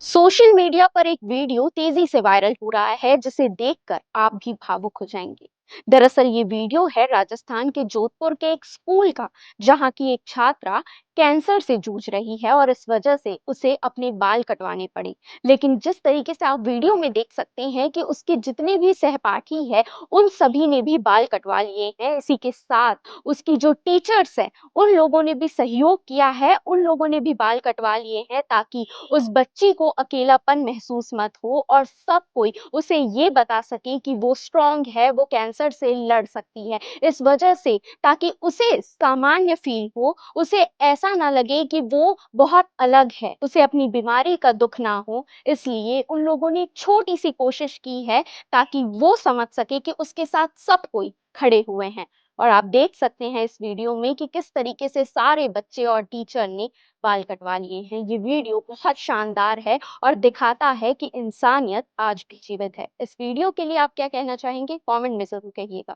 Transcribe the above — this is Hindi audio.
सोशल मीडिया पर एक वीडियो तेजी से वायरल हो रहा है जिसे देखकर आप भी भावुक हो जाएंगे। दरअसल ये वीडियो है राजस्थान के जोधपुर के एक स्कूल का, जहां की एक छात्रा कैंसर से जूझ रही है और इस वजह से उसे अपने बाल कटवाने पड़े। लेकिन जिस तरीके से आप वीडियो में देख सकते हैं कि उसके जितने भी सहपाठी हैं, उन सभी ने भी बाल कटवा लिए हैं। इसी के साथ उसकी जो टीचर्स हैं, उन लोगों ने भी सहयोग किया है, उन लोगों ने भी बाल कटवा लिए हैं ताकि उस बच्ची को अकेलापन महसूस मत हो और सब कोई उसे ये बता सके कि वो स्ट्रांग है, वो कैंसर से लड़ सकती है। इस वजह से ताकि उसे सामान्य फील हो, उसे ऐसा ना लगे कि वो बहुत अलग है, उसे अपनी बीमारी का दुख ना हो, इसलिए उन लोगों ने एक छोटी-सी कोशिश की है ताकि वो समझ सके कि उसके साथ सब कोई खड़े हुए हैं। और आप देख सकते हैं इस वीडियो में कि किस तरीके से सारे बच्चे और टीचर ने बाल कटवा लिए हैं। ये वीडियो बहुत शानदार है और दिखाता है कि इंसानियत आज भी जीवित है। इस वीडियो के लिए आप क्या कहना चाहेंगे? कमेंट में ज़रूर कहिएगा।